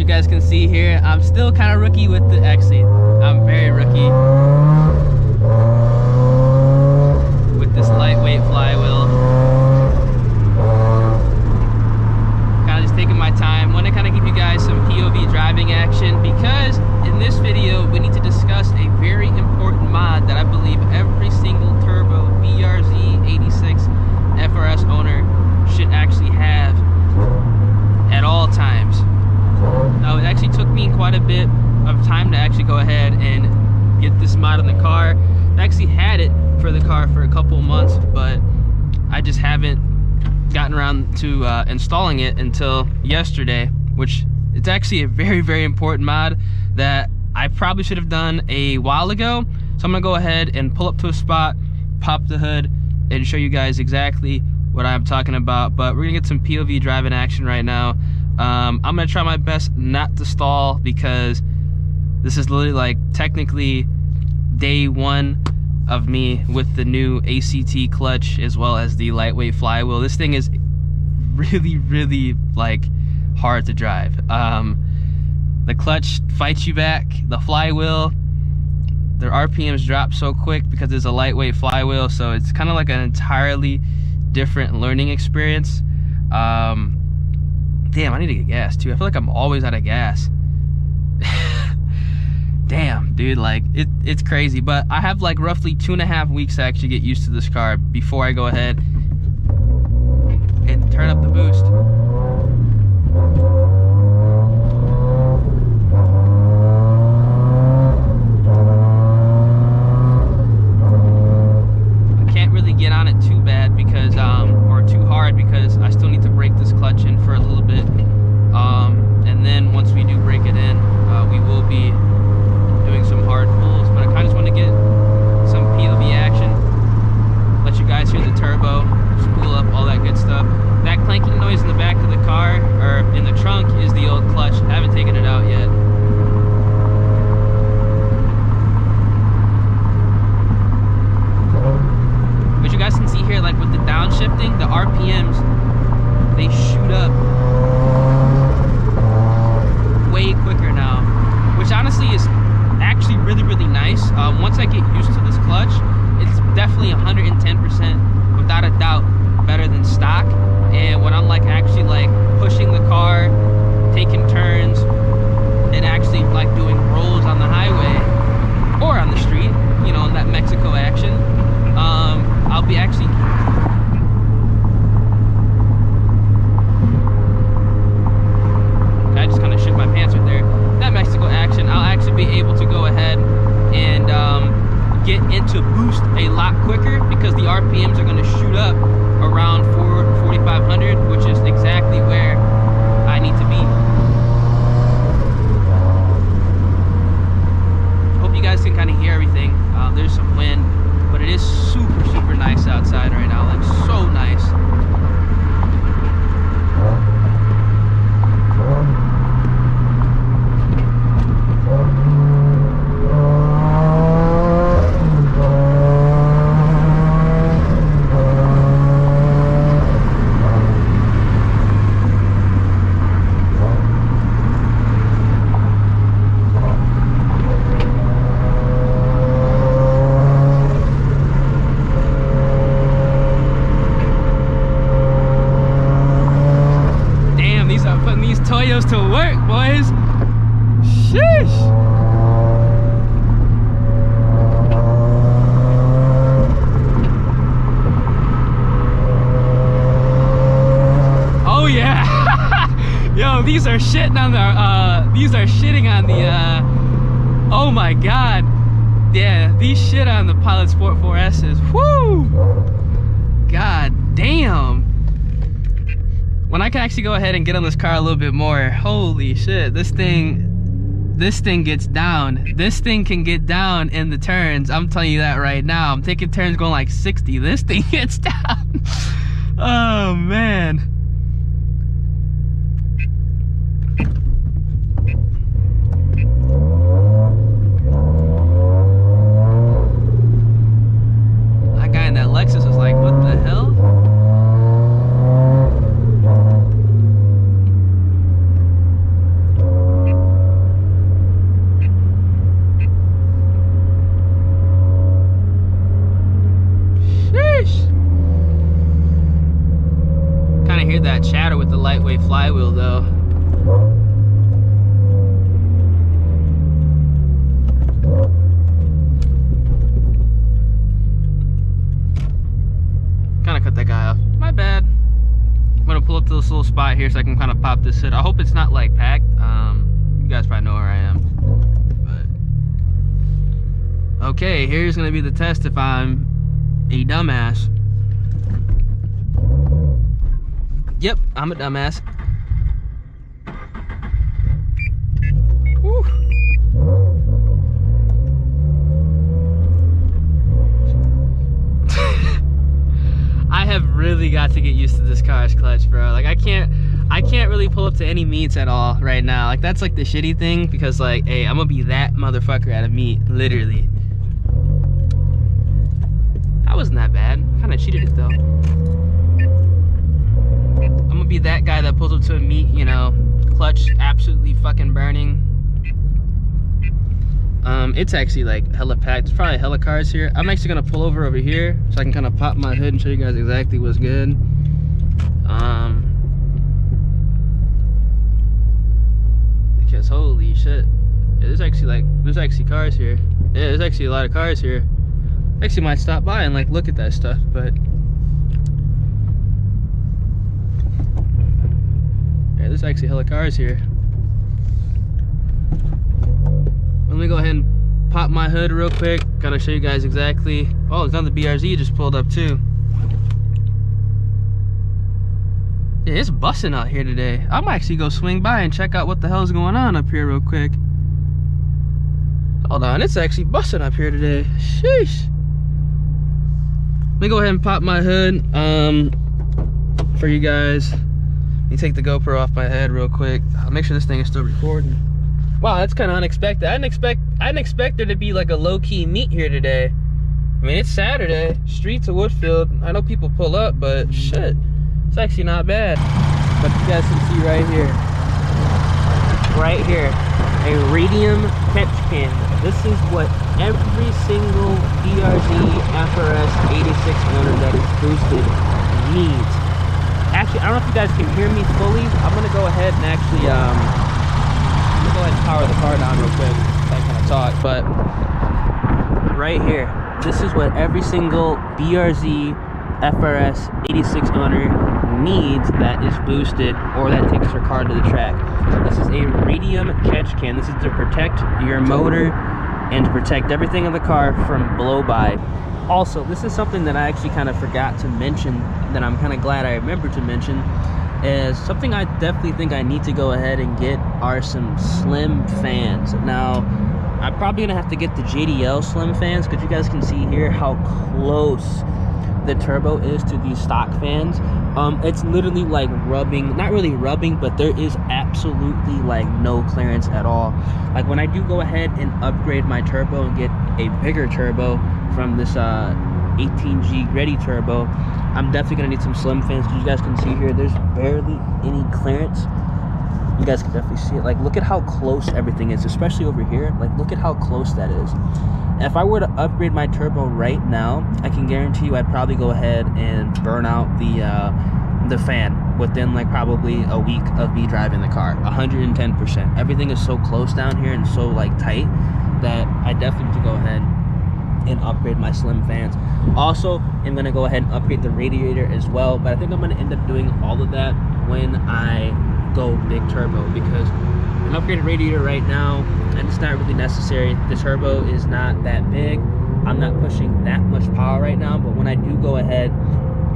guys can see here, I'm still kind of rookie with the, actually, I'm very rookie with this lightweight flywheel. Kind of just taking my time. Want to kind of give you guys some POV driving action, because in this video we need to discuss a very important mod that I believe every single turbo BRZ86 FRS owner should actually have at all times. Now, it actually took me quite a bit of time to actually go ahead and get this mod on the car. I actually had it for the car for a couple months, but I just haven't gotten around to installing it until yesterday, which it's actually a very, very important mod that I probably should have done a while ago. So I'm gonna go ahead and pull up to a spot, pop the hood, and show you guys exactly what I'm talking about. But we're gonna get some POV driving action right now. I'm gonna try my best not to stall, because this is literally like technically day one of me with the new ACT clutch as well as the lightweight flywheel. This thing is really, really like hard to drive. The clutch fights you back. The flywheel, their RPMs drop so quick because it's a lightweight flywheel, so it's kind of like an entirely different learning experience. Damn, I need to get gas too. I feel like I'm always out of gas. Damn, dude, like it's crazy. But I have like roughly 2.5 weeks to actually get used to this car before I go ahead and turn up the boost. I can't really get on it too bad because or too hard, because I still need to break this clutch in for a little bit. And then once we do break it in, we will be doing some hard pulls. But I kind of just want to get some POV action, let you guys hear the turbo, spool up, all that good stuff. That clanking noise in the back of the car, or in the trunk, is the old clutch. I haven't taken it out yet. But you guys can see here, like with the downshifting, the RPMs, they shoot up way quicker now, which honestly is actually really, really nice. Once I get used to this clutch, it's definitely 110% without a doubt better than stock. And when I'm like actually like pushing the car, taking turns, and actually like doing rolls on the highway or on the street, you know, in that Mexico action, I'll be actually I just kind of shook my pants right there. That Mexico action, I'll actually be able to go ahead and get into boost a lot quicker, because the RPMs are going to shoot up around 4,500, which is exactly where I need to be. Hope you guys can kind of hear everything. There's some wind, but it is super, super nice outside right now. Like, so nice. Toyos to work, boys. Sheesh. Oh yeah. Yo, these are shitting on the oh my god. Yeah, these shit on the Pilot Sport 4S's. Woo! God damn. When I can actually go ahead and get on this car a little bit more, holy shit, this thing gets down. This thing can get down in the turns. I'm telling you that right now. I'm taking turns going like 60. This thing gets down. Oh man. That guy in that Lexus was like, what the hell? hear that chatter with the lightweight flywheel though. Kind of cut that guy off. My bad. I'm gonna pull up to this little spot here so I can kind of pop this hood. I hope it's not like packed. You guys probably know where I am. But okay, here's gonna be the test if I'm a dumbass. Yep, I'm a dumbass. Whew. I have really got to get used to this car's clutch, bro. Like I can't really pull up to any meets at all right now. Like that's like the shitty thing, because like, hey, I'm gonna be that motherfucker at a meet, literally. That wasn't that bad. Kind of cheated it though. I'm gonna be that guy that pulls up to a meet, you know, clutch absolutely fucking burning. It's actually like hella packed. There's probably hella cars here. I'm actually gonna pull over here so I can kind of pop my hood and show you guys exactly what's good. Because holy shit, yeah, there's actually cars here. Yeah, there's actually a lot of cars here. Actually might stop by and like look at that stuff, but yeah, there's actually hella cars here. Let me go ahead and pop my hood real quick, kind of show you guys exactly. Oh, it's another BRZ just pulled up too. Yeah, it's busting out here today. I might actually go swing by and check out what the hell's going on up here real quick. Hold on, it's actually busting up here today. Sheesh. Let me go ahead and pop my hood for you guys. Let me take the GoPro off my head real quick. I'll make sure this thing is still recording. Wow, that's kind of unexpected. I didn't expect there to be like a low-key meet here today. I mean, it's Saturday, streets of Woodfield. I know people pull up, but shit, it's actually not bad. But you guys can see right here, a Radium Catch Can. This is what every single BRZ FRS 86 owner that is boosted needs. Actually, I don't know if you guys can hear me fully. I'm gonna go ahead and actually, go ahead and power the car down real quick so I kind of talk. But right here, this is what every single BRZ FRS 86 owner needs that is boosted or that takes their car to the track. This is a Radium Catch Can. This is to protect your motor and to protect everything in the car from blow by. Also, this is something that I actually kind of forgot to mention that I'm kind of glad I remembered to mention. Is something I definitely think I need to go ahead and get are some slim fans. Now, I'm probably gonna have to get the JDL slim fans because you guys can see here how close the turbo is to these stock fans. It's literally like rubbing, not really rubbing, but there is absolutely like no clearance at all. Like when I do go ahead and upgrade my turbo and get a bigger turbo from this 18G Greddy turbo, I'm definitely gonna need some slim fans. You guys can see here, there's barely any clearance. You guys can definitely see it. Like, look at how close everything is, especially over here. Like, look at how close that is. If I were to upgrade my turbo right now, I can guarantee you I'd probably go ahead and burn out the fan within like probably a week of me driving the car. 110%. Everything is so close down here and so like tight that I definitely need to go ahead and upgrade my slim fans. Also, I'm gonna go ahead and upgrade the radiator as well, but I think I'm gonna end up doing all of that when I go big turbo, because an upgraded radiator right now, and it's not really necessary. The turbo is not that big. I'm not pushing that much power right now, but when I do go ahead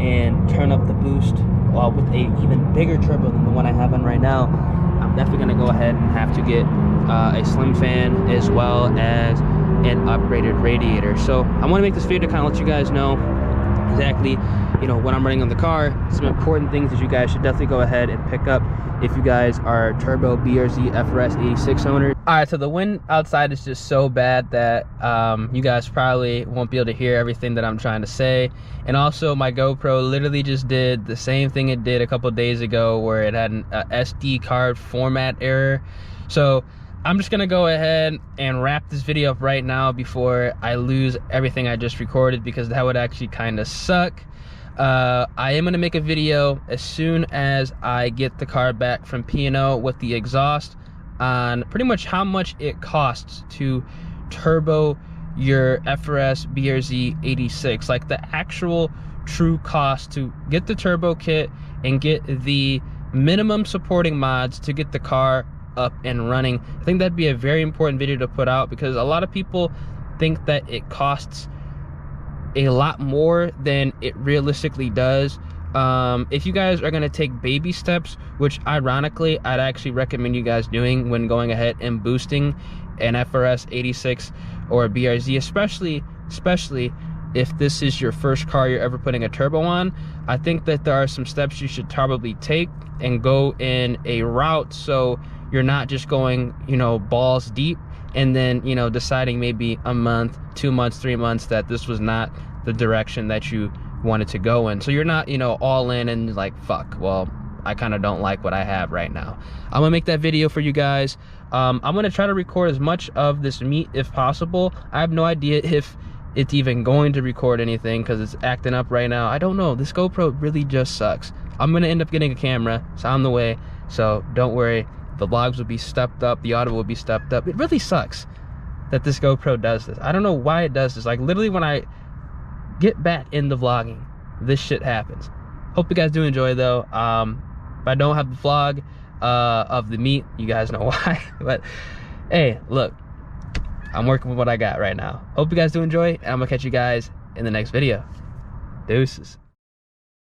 and turn up the boost with a even bigger turbo than the one I have on right now, I'm definitely gonna go ahead and have to get a slim fan as well as an upgraded radiator. So I want to make this video to kind of let you guys know exactly, you know, when I'm running on the car, some important things that you guys should definitely go ahead and pick up if you guys are turbo BRZ FRS 86 owners. All right, so the wind outside is just so bad that you guys probably won't be able to hear everything that I'm trying to say. And also my GoPro literally just did the same thing it did a couple days ago where it had an SD card format error. So I'm just gonna go ahead and wrap this video up right now before I lose everything I just recorded, because that would actually kind of suck. I am going to make a video as soon as I get the car back from P&O with the exhaust on pretty much how much it costs to turbo your FRS BRZ 86, like the actual true cost to get the turbo kit and get the minimum supporting mods to get the car up and running. I think that'd be a very important video to put out, because a lot of people think that it costs a lot more than it realistically does. If you guys are going to take baby steps, which ironically I'd actually recommend you guys doing when going ahead and boosting an FRS 86 or a BRZ, especially if this is your first car you're ever putting a turbo on, I think that there are some steps you should probably take and go in a route so you're not just going, you know, balls deep and then, you know, deciding maybe a month, 2 months, 3 months that this was not the direction that you wanted to go in. So you're not, you know, all in and like, fuck, well, I kind of don't like what I have right now. I'm gonna make that video for you guys. I'm gonna try to record as much of this meet if possible. I have no idea if it's even going to record anything because it's acting up right now. I don't know. This GoPro really just sucks. I'm gonna end up getting a camera. It's on the way, so don't worry. The vlogs will be stepped up, the audio will be stepped up. It really sucks that this GoPro does this. I don't know why it does this. Like, literally when I get back into vlogging, this shit happens. Hope you guys do enjoy though. If I don't have the vlog of the meet, you guys know why. But hey, look, I'm working with what I got right now. Hope you guys do enjoy, and I'm gonna catch you guys in the next video. Deuces.